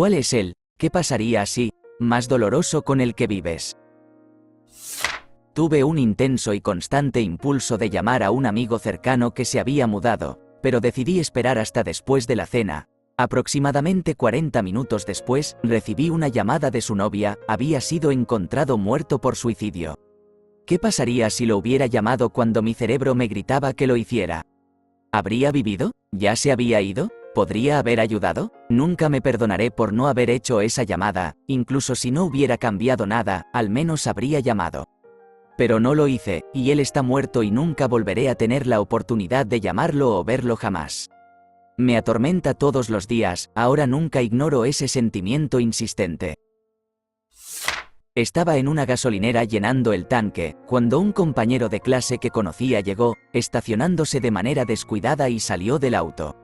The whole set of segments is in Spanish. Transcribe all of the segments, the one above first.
¿Cuál es el qué pasaría si más doloroso con el que vives? Tuve un intenso y constante impulso de llamar a un amigo cercano que se había mudado, pero decidí esperar hasta después de la cena. Aproximadamente 40 minutos después, recibí una llamada de su novia, había sido encontrado muerto por suicidio. ¿Qué pasaría si lo hubiera llamado cuando mi cerebro me gritaba que lo hiciera? ¿Habría vivido? ¿Ya se había ido? ¿Podría haber ayudado? Nunca me perdonaré por no haber hecho esa llamada, incluso si no hubiera cambiado nada, al menos habría llamado. Pero no lo hice, y él está muerto y nunca volveré a tener la oportunidad de llamarlo o verlo jamás. Me atormenta todos los días, ahora nunca ignoro ese sentimiento insistente. Estaba en una gasolinera llenando el tanque, cuando un compañero de clase que conocía llegó, estacionándose de manera descuidada y salió del auto.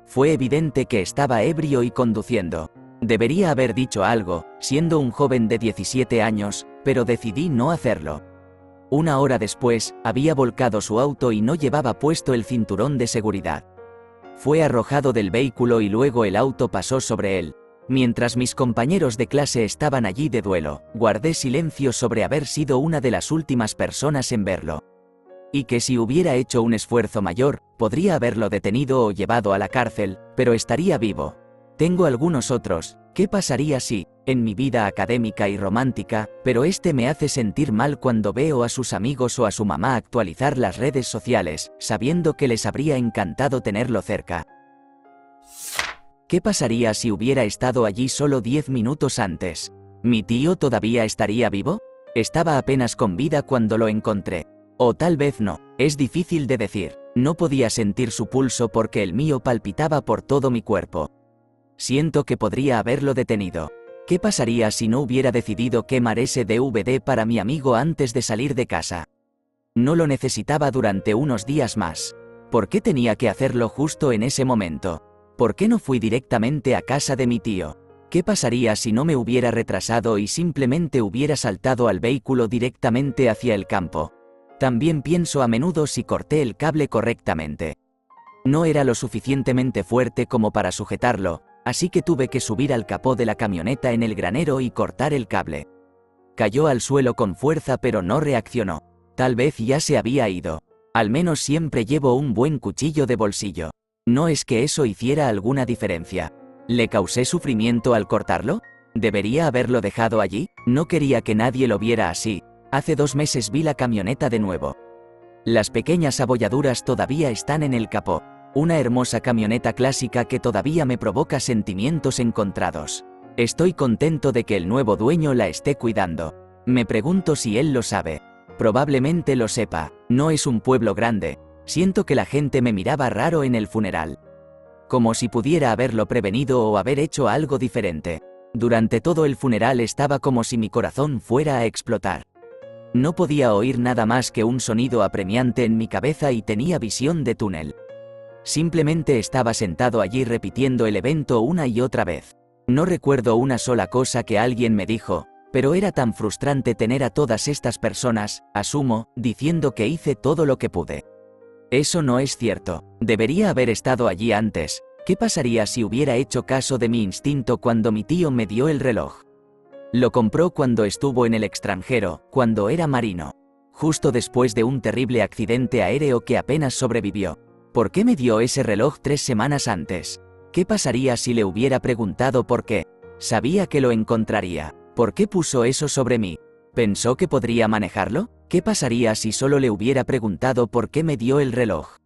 Fue evidente que estaba ebrio y conduciendo. Debería haber dicho algo, siendo un joven de 17 años, pero decidí no hacerlo. Una hora después, había volcado su auto y no llevaba puesto el cinturón de seguridad. Fue arrojado del vehículo y luego el auto pasó sobre él. Mientras mis compañeros de clase estaban allí de duelo, guardé silencio sobre haber sido una de las últimas personas en verlo. Y que si hubiera hecho un esfuerzo mayor, podría haberlo detenido o llevado a la cárcel, pero estaría vivo. Tengo algunos otros, ¿qué pasaría si, en mi vida académica y romántica, pero me hace sentir mal cuando veo a sus amigos o a su mamá actualizar las redes sociales, sabiendo que les habría encantado tenerlo cerca? ¿Qué pasaría si hubiera estado allí solo 10 minutos antes? ¿Mi tío todavía estaría vivo? Estaba apenas con vida cuando lo encontré. O tal vez no, es difícil de decir. No podía sentir su pulso porque el mío palpitaba por todo mi cuerpo. Siento que podría haberlo detenido. ¿Qué pasaría si no hubiera decidido quemar ese DVD para mi amigo antes de salir de casa? No lo necesitaba durante unos días más. ¿Por qué tenía que hacerlo justo en ese momento? ¿Por qué no fui directamente a casa de mi tío? ¿Qué pasaría si no me hubiera retrasado y simplemente hubiera saltado al vehículo directamente hacia el campo? También pienso a menudo si corté el cable correctamente. No era lo suficientemente fuerte como para sujetarlo, así que tuve que subir al capó de la camioneta en el granero y cortar el cable. Cayó al suelo con fuerza pero no reaccionó. Tal vez ya se había ido. Al menos siempre llevo un buen cuchillo de bolsillo. ¿No es que eso hiciera alguna diferencia? ¿Le causé sufrimiento al cortarlo? ¿Debería haberlo dejado allí? No quería que nadie lo viera así. Hace 2 meses vi la camioneta de nuevo. Las pequeñas abolladuras todavía están en el capó. Una hermosa camioneta clásica que todavía me provoca sentimientos encontrados. Estoy contento de que el nuevo dueño la esté cuidando. Me pregunto si él lo sabe. Probablemente lo sepa. No es un pueblo grande. Siento que la gente me miraba raro en el funeral. Como si pudiera haberlo prevenido o haber hecho algo diferente. Durante todo el funeral estaba como si mi corazón fuera a explotar. No podía oír nada más que un sonido apremiante en mi cabeza y tenía visión de túnel. Simplemente estaba sentado allí repitiendo el evento una y otra vez. No recuerdo una sola cosa que alguien me dijo, pero era tan frustrante tener a todas estas personas, asumo, diciendo que hice todo lo que pude. Eso no es cierto. Debería haber estado allí antes. ¿Qué pasaría si hubiera hecho caso de mi instinto cuando mi tío me dio el reloj? Lo compró cuando estuvo en el extranjero, cuando era marino. Justo después de un terrible accidente aéreo que apenas sobrevivió. ¿Por qué me dio ese reloj 3 semanas antes? ¿Qué pasaría si le hubiera preguntado por qué? Sabía que lo encontraría. ¿Por qué puso eso sobre mí? ¿Pensó que podría manejarlo? ¿Qué pasaría si solo le hubiera preguntado por qué me dio el reloj?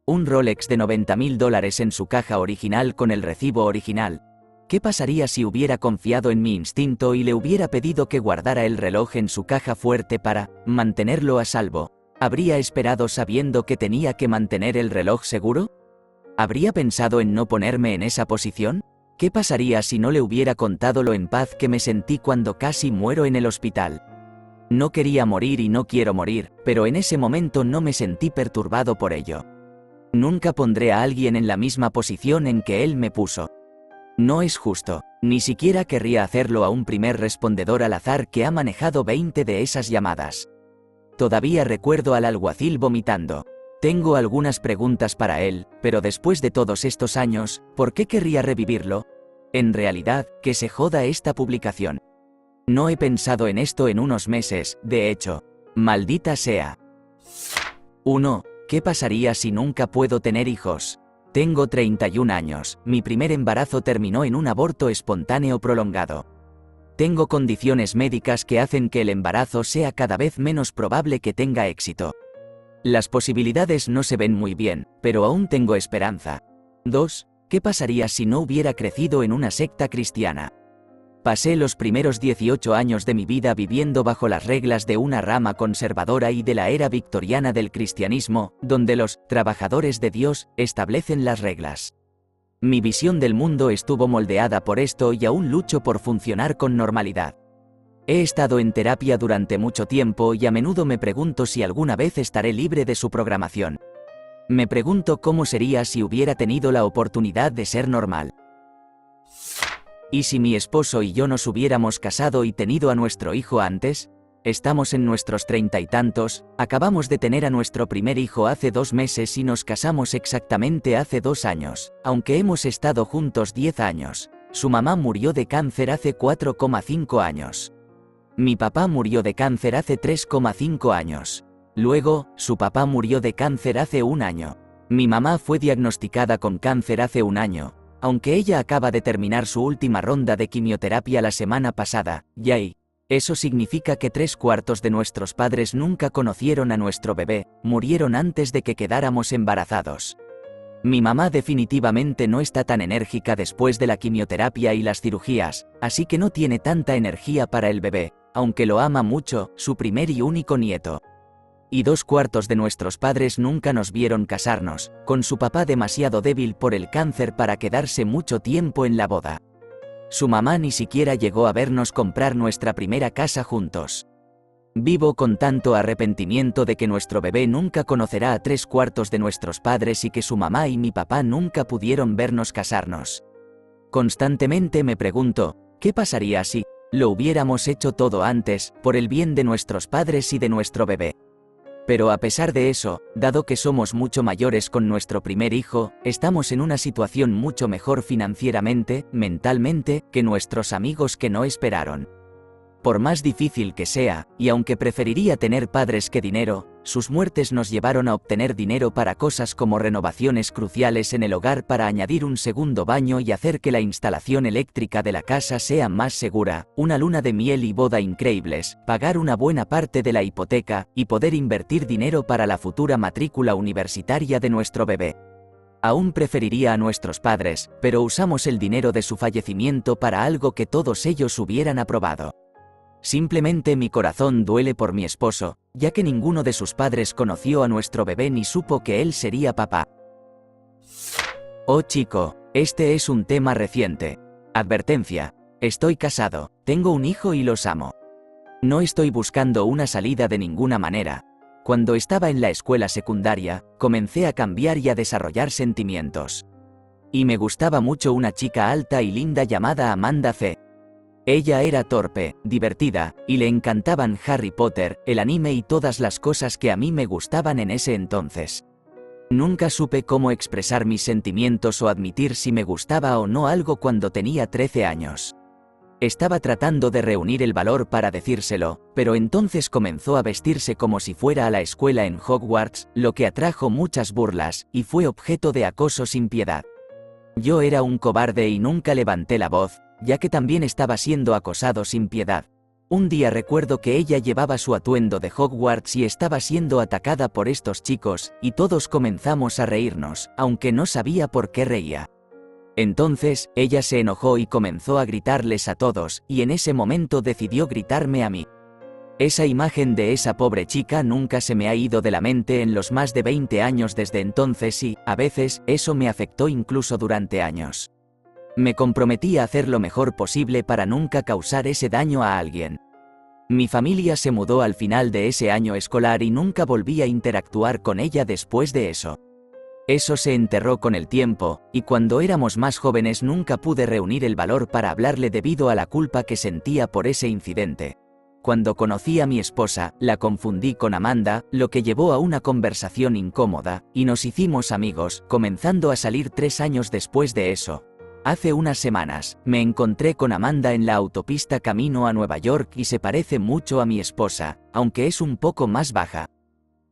Un Rolex de $90.000 en su caja original con el recibo original. ¿Qué pasaría si hubiera confiado en mi instinto y le hubiera pedido que guardara el reloj en su caja fuerte para mantenerlo a salvo? ¿Habría esperado sabiendo que tenía que mantener el reloj seguro? ¿Habría pensado en no ponerme en esa posición? ¿Qué pasaría si no le hubiera contado lo en paz que me sentí cuando casi muero en el hospital? No quería morir y no quiero morir, pero en ese momento no me sentí perturbado por ello. Nunca pondré a alguien en la misma posición en que él me puso. No es justo. Ni siquiera querría hacerlo a un primer respondedor al azar que ha manejado 20 de esas llamadas. Todavía recuerdo al alguacil vomitando. Tengo algunas preguntas para él, pero después de todos estos años, ¿por qué querría revivirlo? En realidad, que se joda esta publicación. No he pensado en esto en unos meses, de hecho. Maldita sea. 1. ¿Qué pasaría si nunca puedo tener hijos? Tengo 31 años, mi primer embarazo terminó en un aborto espontáneo prolongado. Tengo condiciones médicas que hacen que el embarazo sea cada vez menos probable que tenga éxito. Las posibilidades no se ven muy bien, pero aún tengo esperanza. 2. ¿Qué pasaría si no hubiera crecido en una secta cristiana? Pasé los primeros 18 años de mi vida viviendo bajo las reglas de una rama conservadora y de la era victoriana del cristianismo, donde los trabajadores de Dios establecen las reglas. Mi visión del mundo estuvo moldeada por esto y aún lucho por funcionar con normalidad. He estado en terapia durante mucho tiempo y a menudo me pregunto si alguna vez estaré libre de su programación. Me pregunto cómo sería si hubiera tenido la oportunidad de ser normal. ¿Y si mi esposo y yo nos hubiéramos casado y tenido a nuestro hijo antes? Estamos en nuestros 30 y tantos, acabamos de tener a nuestro primer hijo hace 2 meses y nos casamos exactamente hace 2 años, aunque hemos estado juntos 10 años. Su mamá murió de cáncer hace 4,5 años. Mi papá murió de cáncer hace 3,5 años. Luego, su papá murió de cáncer hace 1 año. Mi mamá fue diagnosticada con cáncer hace 1 año, aunque ella acaba de terminar su última ronda de quimioterapia la semana pasada. Yay. Eso significa que 3/4 de nuestros padres nunca conocieron a nuestro bebé, murieron antes de que quedáramos embarazados. Mi mamá definitivamente no está tan enérgica después de la quimioterapia y las cirugías, así que no tiene tanta energía para el bebé, aunque lo ama mucho, su primer y único nieto. Y 2/4 de nuestros padres nunca nos vieron casarnos, con su papá demasiado débil por el cáncer para quedarse mucho tiempo en la boda. Su mamá ni siquiera llegó a vernos comprar nuestra primera casa juntos. Vivo con tanto arrepentimiento de que nuestro bebé nunca conocerá a 3/4 de nuestros padres y que su mamá y mi papá nunca pudieron vernos casarnos. Constantemente me pregunto, ¿qué pasaría si lo hubiéramos hecho todo antes, por el bien de nuestros padres y de nuestro bebé? Pero a pesar de eso, dado que somos mucho mayores con nuestro primer hijo, estamos en una situación mucho mejor financieramente, mentalmente, que nuestros amigos que no esperaron. Por más difícil que sea, y aunque preferiría tener padres que dinero, sus muertes nos llevaron a obtener dinero para cosas como renovaciones cruciales en el hogar para añadir un segundo baño y hacer que la instalación eléctrica de la casa sea más segura, una luna de miel y boda increíbles, pagar una buena parte de la hipoteca, y poder invertir dinero para la futura matrícula universitaria de nuestro bebé. Aún preferiría a nuestros padres, pero usamos el dinero de su fallecimiento para algo que todos ellos hubieran aprobado. Simplemente mi corazón duele por mi esposo, ya que ninguno de sus padres conoció a nuestro bebé ni supo que él sería papá. Oh chico, este es un tema reciente. Advertencia. Estoy casado, tengo un hijo y los amo. No estoy buscando una salida de ninguna manera. Cuando estaba en la escuela secundaria, comencé a cambiar y a desarrollar sentimientos. Y me gustaba mucho una chica alta y linda llamada Amanda C. Ella era torpe, divertida, y le encantaban Harry Potter, el anime y todas las cosas que a mí me gustaban en ese entonces. Nunca supe cómo expresar mis sentimientos o admitir si me gustaba o no algo cuando tenía 13 años. Estaba tratando de reunir el valor para decírselo, pero entonces comenzó a vestirse como si fuera a la escuela en Hogwarts, lo que atrajo muchas burlas, y fue objeto de acoso sin piedad. Yo era un cobarde y nunca levanté la voz, ya que también estaba siendo acosado sin piedad. Un día recuerdo que ella llevaba su atuendo de Hogwarts y estaba siendo atacada por estos chicos, y todos comenzamos a reírnos, aunque no sabía por qué reía. Entonces, ella se enojó y comenzó a gritarles a todos, y en ese momento decidió gritarme a mí. Esa imagen de esa pobre chica nunca se me ha ido de la mente en los más de 20 años desde entonces y, a veces, eso me afectó incluso durante años. Me comprometí a hacer lo mejor posible para nunca causar ese daño a alguien. Mi familia se mudó al final de ese año escolar y nunca volví a interactuar con ella después de eso. Eso se enterró con el tiempo, y cuando éramos más jóvenes nunca pude reunir el valor para hablarle debido a la culpa que sentía por ese incidente. Cuando conocí a mi esposa, la confundí con Amanda, lo que llevó a una conversación incómoda, y nos hicimos amigos, comenzando a salir 3 años después de eso. Hace unas semanas, me encontré con Amanda en la autopista camino a Nueva York y se parece mucho a mi esposa, aunque es un poco más baja.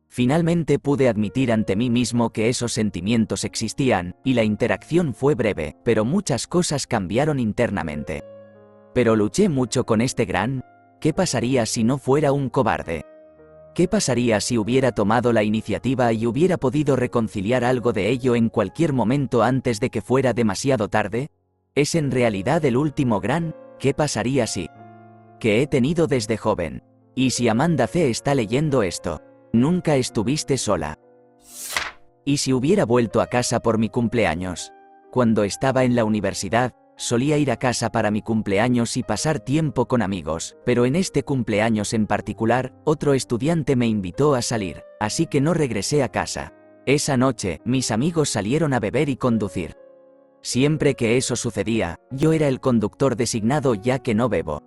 Finalmente pude admitir ante mí mismo que esos sentimientos existían, y la interacción fue breve, pero muchas cosas cambiaron internamente. Pero luché mucho con este gran ¿qué pasaría si no fuera un cobarde? ¿Qué pasaría si hubiera tomado la iniciativa y hubiera podido reconciliar algo de ello en cualquier momento antes de que fuera demasiado tarde? Es en realidad el último gran ¿qué pasaría si? Que he tenido desde joven. Y si Amanda C. está leyendo esto, nunca estuviste sola. ¿Y si hubiera vuelto a casa por mi cumpleaños? Cuando estaba en la universidad, solía ir a casa para mi cumpleaños y pasar tiempo con amigos, pero en este cumpleaños en particular, otro estudiante me invitó a salir, así que no regresé a casa. Esa noche, mis amigos salieron a beber y conducir. Siempre que eso sucedía, yo era el conductor designado ya que no bebo.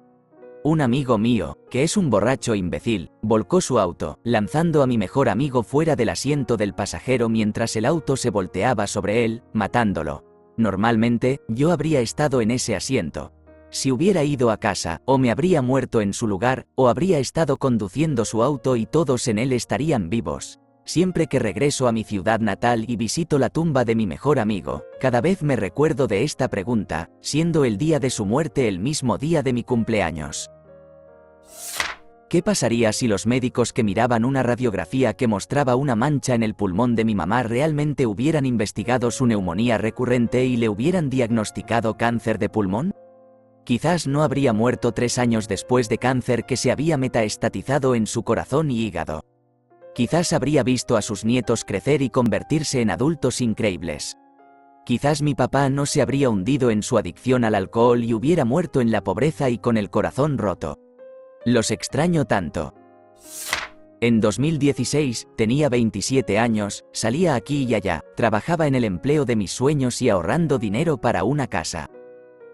Un amigo mío, que es un borracho imbécil, volcó su auto, lanzando a mi mejor amigo fuera del asiento del pasajero mientras el auto se volteaba sobre él, matándolo. Normalmente, yo habría estado en ese asiento. Si hubiera ido a casa, o me habría muerto en su lugar, o habría estado conduciendo su auto y todos en él estarían vivos. Siempre que regreso a mi ciudad natal y visito la tumba de mi mejor amigo, cada vez me recuerdo de esta pregunta, siendo el día de su muerte el mismo día de mi cumpleaños. ¿Qué pasaría si los médicos que miraban una radiografía que mostraba una mancha en el pulmón de mi mamá realmente hubieran investigado su neumonía recurrente y le hubieran diagnosticado cáncer de pulmón? Quizás no habría muerto 3 años después de cáncer que se había metaestatizado en su corazón y hígado. Quizás habría visto a sus nietos crecer y convertirse en adultos increíbles. Quizás mi papá no se habría hundido en su adicción al alcohol y hubiera muerto en la pobreza y con el corazón roto. Los extraño tanto. En 2016, tenía 27 años, salía aquí y allá, trabajaba en el empleo de mis sueños y ahorrando dinero para una casa.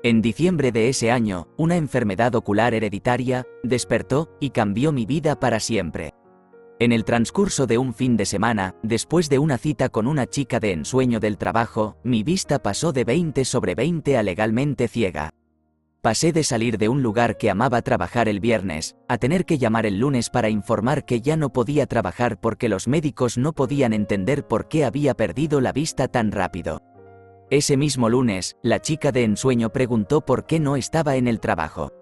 En diciembre de ese año, una enfermedad ocular hereditaria despertó y cambió mi vida para siempre. En el transcurso de un fin de semana, después de una cita con una chica de ensueño del trabajo, mi vista pasó de 20/20 a legalmente ciega. Pasé de salir de un lugar que amaba trabajar el viernes, a tener que llamar el lunes para informar que ya no podía trabajar porque los médicos no podían entender por qué había perdido la vista tan rápido. Ese mismo lunes, la chica de ensueño preguntó por qué no estaba en el trabajo.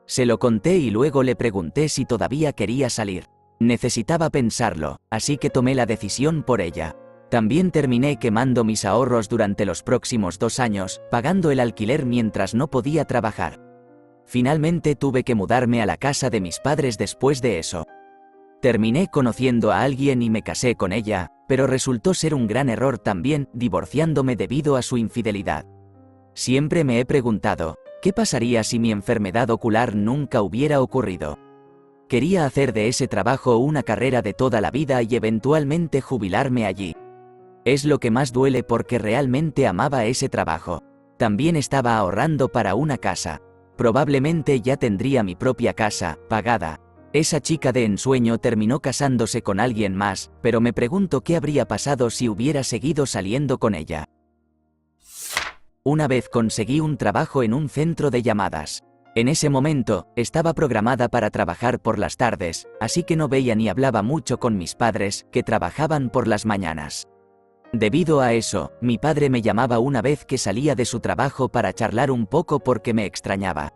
Se lo conté y luego le pregunté si todavía quería salir. Necesitaba pensarlo, así que tomé la decisión por ella. También terminé quemando mis ahorros durante los próximos 2 años, pagando el alquiler mientras no podía trabajar. Finalmente tuve que mudarme a la casa de mis padres después de eso. Terminé conociendo a alguien y me casé con ella, pero resultó ser un gran error también, divorciándome debido a su infidelidad. Siempre me he preguntado, ¿qué pasaría si mi enfermedad ocular nunca hubiera ocurrido? Quería hacer de ese trabajo una carrera de toda la vida y eventualmente jubilarme allí. Es lo que más duele porque realmente amaba ese trabajo. También estaba ahorrando para una casa. Probablemente ya tendría mi propia casa, pagada. Esa chica de ensueño terminó casándose con alguien más, pero me pregunto qué habría pasado si hubiera seguido saliendo con ella. Una vez conseguí un trabajo en un centro de llamadas. En ese momento, estaba programada para trabajar por las tardes, así que no veía ni hablaba mucho con mis padres, que trabajaban por las mañanas. Debido a eso, mi padre me llamaba una vez que salía de su trabajo para charlar un poco porque me extrañaba.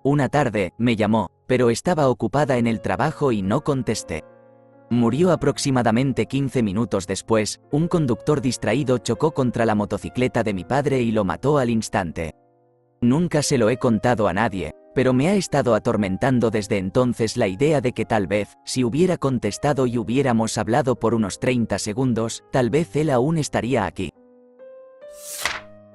Una tarde, me llamó, pero estaba ocupada en el trabajo y no contesté. Murió aproximadamente 15 minutos después, un conductor distraído chocó contra la motocicleta de mi padre y lo mató al instante. Nunca se lo he contado a nadie, pero me ha estado atormentando desde entonces la idea de que tal vez, si hubiera contestado y hubiéramos hablado por unos 30 segundos, tal vez él aún estaría aquí.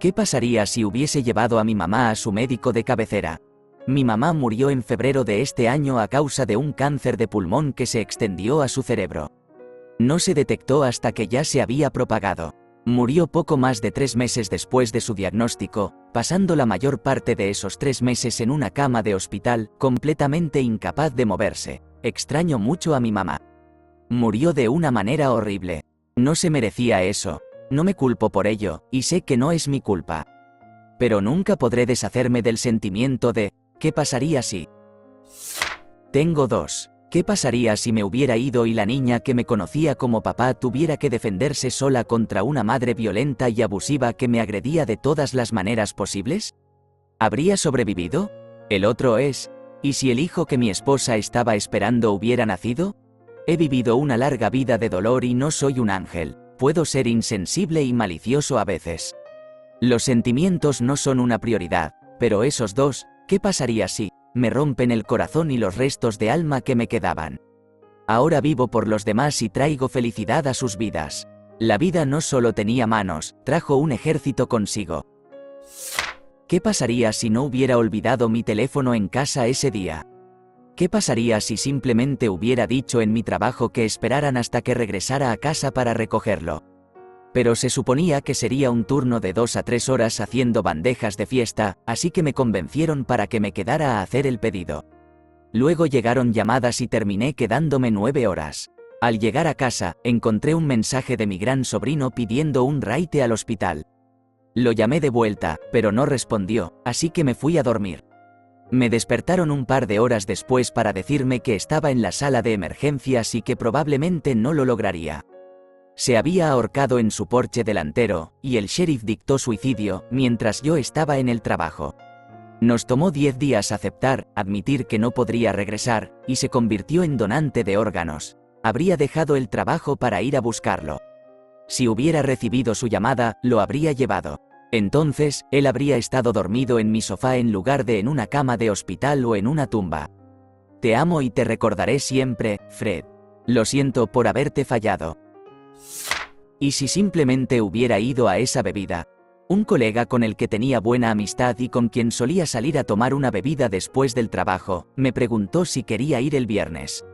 ¿Qué pasaría si hubiese llevado a mi mamá a su médico de cabecera? Mi mamá murió en febrero de este año a causa de un cáncer de pulmón que se extendió a su cerebro. No se detectó hasta que ya se había propagado. Murió poco más de 3 meses después de su diagnóstico, pasando la mayor parte de esos 3 meses en una cama de hospital, completamente incapaz de moverse. Extraño mucho a mi mamá. Murió de una manera horrible. No se merecía eso. No me culpo por ello, y sé que no es mi culpa. Pero nunca podré deshacerme del sentimiento de, ¿qué pasaría si? Tengo dos. ¿Qué pasaría si me hubiera ido y la niña que me conocía como papá tuviera que defenderse sola contra una madre violenta y abusiva que me agredía de todas las maneras posibles? ¿Habría sobrevivido? El otro es, ¿y si el hijo que mi esposa estaba esperando hubiera nacido? He vivido una larga vida de dolor y no soy un ángel. Puedo ser insensible y malicioso a veces. Los sentimientos no son una prioridad, pero esos dos, ¿qué pasaría si me rompen el corazón y los restos de alma que me quedaban? Ahora vivo por los demás y traigo felicidad a sus vidas. La vida no solo tenía manos, trajo un ejército consigo. ¿Qué pasaría si no hubiera olvidado mi teléfono en casa ese día? ¿Qué pasaría si simplemente hubiera dicho en mi trabajo que esperaran hasta que regresara a casa para recogerlo? Pero se suponía que sería un turno de 2 a 3 horas haciendo bandejas de fiesta, así que me convencieron para que me quedara a hacer el pedido. Luego llegaron llamadas y terminé quedándome 9 horas. Al llegar a casa, encontré un mensaje de mi gran sobrino pidiendo un raite al hospital. Lo llamé de vuelta, pero no respondió, así que me fui a dormir. Me despertaron un par de horas después para decirme que estaba en la sala de emergencias y que probablemente no lo lograría. Se había ahorcado en su porche delantero, y el sheriff dictó suicidio, mientras yo estaba en el trabajo. Nos tomó 10 días admitir que no podría regresar, y se convirtió en donante de órganos. Habría dejado el trabajo para ir a buscarlo. Si hubiera recibido su llamada, lo habría llevado. Entonces, él habría estado dormido en mi sofá en lugar de en una cama de hospital o en una tumba. Te amo y te recordaré siempre, Fred. Lo siento por haberte fallado. ¿Y si simplemente hubiera ido a esa bebida? Un colega con el que tenía buena amistad y con quien solía salir a tomar una bebida después del trabajo, me preguntó si quería ir el viernes.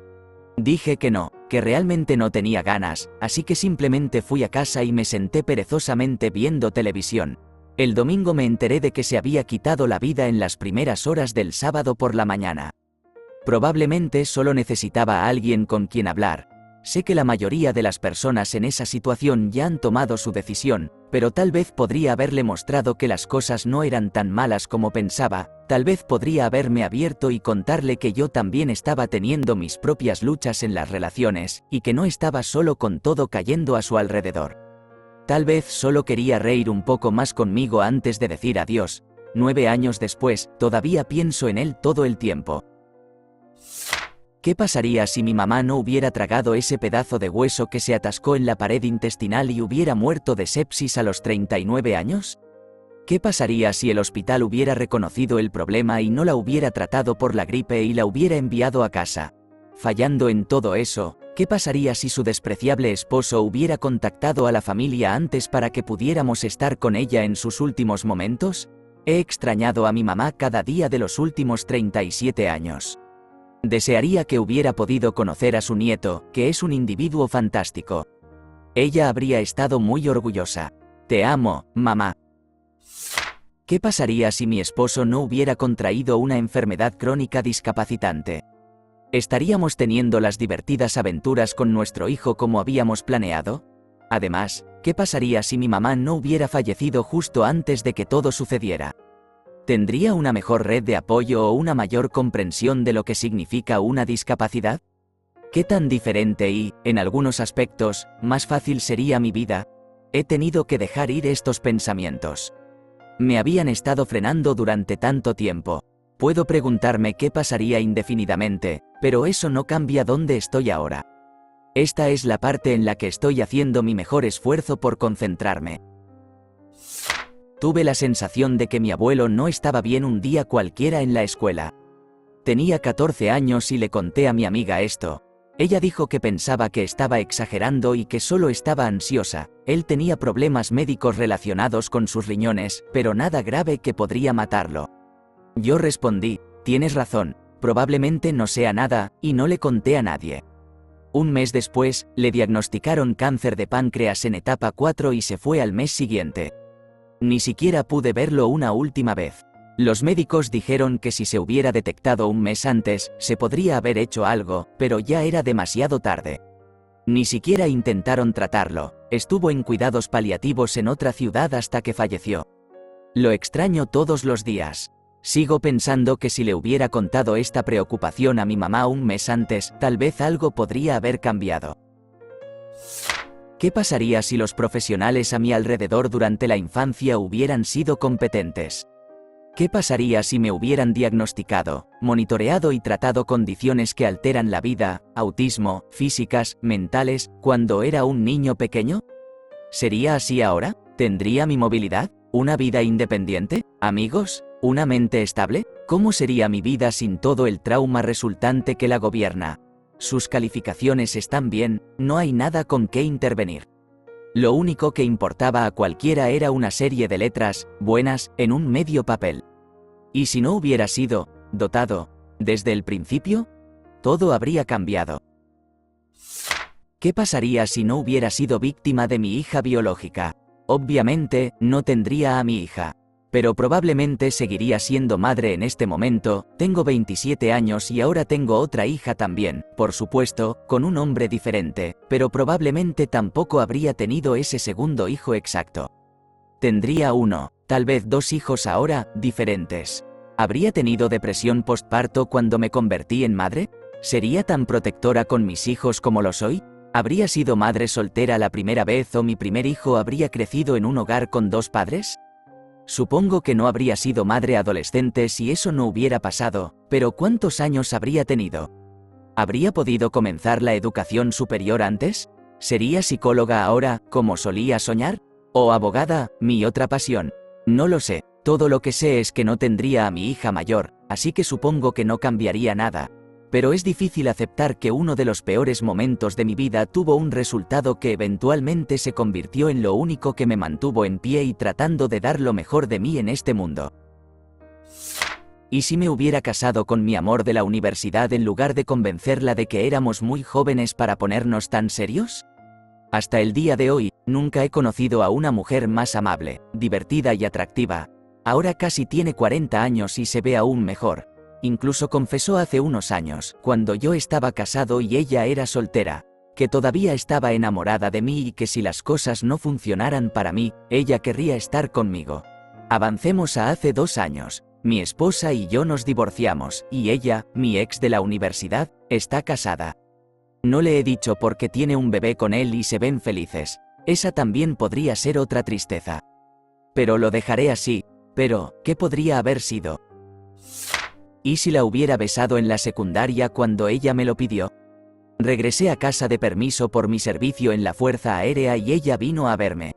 Dije que no, que realmente no tenía ganas, así que simplemente fui a casa y me senté perezosamente viendo televisión. El domingo me enteré de que se había quitado la vida en las primeras horas del sábado por la mañana. Probablemente solo necesitaba a alguien con quien hablar. Sé que la mayoría de las personas en esa situación ya han tomado su decisión, pero tal vez podría haberle mostrado que las cosas no eran tan malas como pensaba, tal vez podría haberme abierto y contarle que yo también estaba teniendo mis propias luchas en las relaciones, y que no estaba solo con todo cayendo a su alrededor. Tal vez solo quería reír un poco más conmigo antes de decir adiós. 9 años después, todavía pienso en él todo el tiempo. ¿Qué pasaría si mi mamá no hubiera tragado ese pedazo de hueso que se atascó en la pared intestinal y hubiera muerto de sepsis a los 39 años? ¿Qué pasaría si el hospital hubiera reconocido el problema y no la hubiera tratado por la gripe y la hubiera enviado a casa? Fallando en todo eso, ¿qué pasaría si su despreciable esposo hubiera contactado a la familia antes para que pudiéramos estar con ella en sus últimos momentos? He extrañado a mi mamá cada día de los últimos 37 años. Desearía que hubiera podido conocer a su nieto, que es un individuo fantástico. Ella habría estado muy orgullosa. Te amo, mamá. ¿Qué pasaría si mi esposo no hubiera contraído una enfermedad crónica discapacitante? ¿Estaríamos teniendo las divertidas aventuras con nuestro hijo como habíamos planeado? Además, ¿qué pasaría si mi mamá no hubiera fallecido justo antes de que todo sucediera? ¿Tendría una mejor red de apoyo o una mayor comprensión de lo que significa una discapacidad? ¿Qué tan diferente y, en algunos aspectos, más fácil sería mi vida? He tenido que dejar ir estos pensamientos. Me habían estado frenando durante tanto tiempo. Puedo preguntarme qué pasaría indefinidamente, pero eso no cambia dónde estoy ahora. Esta es la parte en la que estoy haciendo mi mejor esfuerzo por concentrarme. Tuve la sensación de que mi abuelo no estaba bien un día cualquiera en la escuela. Tenía 14 años y le conté a mi amiga esto. Ella dijo que pensaba que estaba exagerando y que solo estaba ansiosa. Él tenía problemas médicos relacionados con sus riñones, pero nada grave que podría matarlo. Yo respondí, tienes razón, probablemente no sea nada, y no le conté a nadie. Un mes después, le diagnosticaron cáncer de páncreas en etapa 4 y se fue al mes siguiente. Ni siquiera pude verlo una última vez. Los médicos dijeron que si se hubiera detectado un mes antes, se podría haber hecho algo, pero ya era demasiado tarde. Ni siquiera intentaron tratarlo, estuvo en cuidados paliativos en otra ciudad hasta que falleció. Lo extraño todos los días. Sigo pensando que si le hubiera contado esta preocupación a mi mamá un mes antes, tal vez algo podría haber cambiado. ¿Qué pasaría si los profesionales a mi alrededor durante la infancia hubieran sido competentes? ¿Qué pasaría si me hubieran diagnosticado, monitoreado y tratado condiciones que alteran la vida, autismo, físicas, mentales, cuando era un niño pequeño? ¿Sería así ahora? ¿Tendría mi movilidad? ¿Una vida independiente? ¿Amigos? ¿Una mente estable? ¿Cómo sería mi vida sin todo el trauma resultante que la gobierna? Sus calificaciones están bien, no hay nada con qué intervenir. Lo único que importaba a cualquiera era una serie de letras, buenas, en un medio papel. ¿Y si no hubiera sido dotado desde el principio? Todo habría cambiado. ¿Qué pasaría si no hubiera sido víctima de mi hija biológica? Obviamente, no tendría a mi hija. Pero probablemente seguiría siendo madre en este momento. Tengo 27 años y ahora tengo otra hija también, por supuesto, con un hombre diferente, pero probablemente tampoco habría tenido ese segundo hijo exacto. Tendría uno, tal vez dos hijos ahora, diferentes. ¿Habría tenido depresión postparto cuando me convertí en madre? ¿Sería tan protectora con mis hijos como lo soy? ¿Habría sido madre soltera la primera vez o mi primer hijo habría crecido en un hogar con dos padres? Supongo que no habría sido madre adolescente si eso no hubiera pasado, pero ¿cuántos años habría tenido? ¿Habría podido comenzar la educación superior antes? ¿Sería psicóloga ahora, como solía soñar? ¿O abogada, mi otra pasión? No lo sé, todo lo que sé es que no tendría a mi hija mayor, así que supongo que no cambiaría nada. Pero es difícil aceptar que uno de los peores momentos de mi vida tuvo un resultado que eventualmente se convirtió en lo único que me mantuvo en pie y tratando de dar lo mejor de mí en este mundo. ¿Y si me hubiera casado con mi amor de la universidad en lugar de convencerla de que éramos muy jóvenes para ponernos tan serios? Hasta el día de hoy, nunca he conocido a una mujer más amable, divertida y atractiva. Ahora casi tiene 40 años y se ve aún mejor. Incluso confesó hace unos años, cuando yo estaba casado y ella era soltera, que todavía estaba enamorada de mí y que si las cosas no funcionaran para mí, ella querría estar conmigo. Avancemos a hace 2 años. Mi esposa y yo nos divorciamos, y ella, mi ex de la universidad, está casada. No le he dicho porque tiene un bebé con él y se ven felices. Esa también podría ser otra tristeza. Pero lo dejaré así. Pero, ¿qué podría haber sido? ¿Y si la hubiera besado en la secundaria cuando ella me lo pidió? Regresé a casa de permiso por mi servicio en la Fuerza Aérea y ella vino a verme.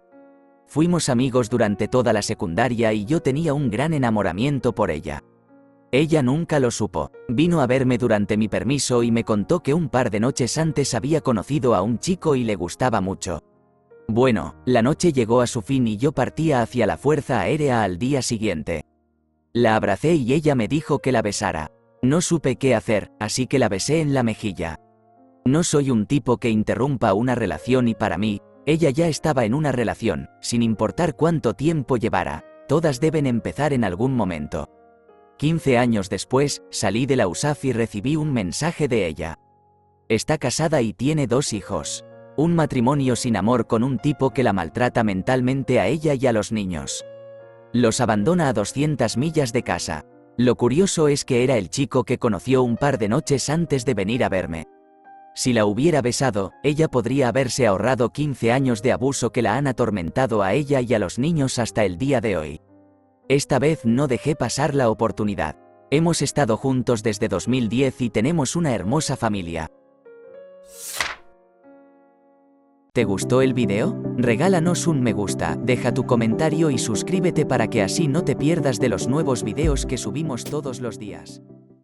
Fuimos amigos durante toda la secundaria y yo tenía un gran enamoramiento por ella. Ella nunca lo supo. Vino a verme durante mi permiso y me contó que un par de noches antes había conocido a un chico y le gustaba mucho. Bueno, la noche llegó a su fin y yo partía hacia la Fuerza Aérea al día siguiente. La abracé y ella me dijo que la besara. No supe qué hacer, así que la besé en la mejilla. No soy un tipo que interrumpa una relación y para mí, ella ya estaba en una relación, sin importar cuánto tiempo llevara. Todas deben empezar en algún momento. 15 años después, salí de la USAF y recibí un mensaje de ella. Está casada y tiene 2 hijos. Un matrimonio sin amor con un tipo que la maltrata mentalmente a ella y a los niños. Los abandona a 200 millas de casa. Lo curioso es que era el chico que conoció un par de noches antes de venir a verme. Si la hubiera besado, ella podría haberse ahorrado 15 años de abuso que la han atormentado a ella y a los niños hasta el día de hoy. Esta vez no dejé pasar la oportunidad. Hemos estado juntos desde 2010 y tenemos una hermosa familia. ¿Te gustó el video? Regálanos un me gusta, deja tu comentario y suscríbete para que así no te pierdas de los nuevos videos que subimos todos los días.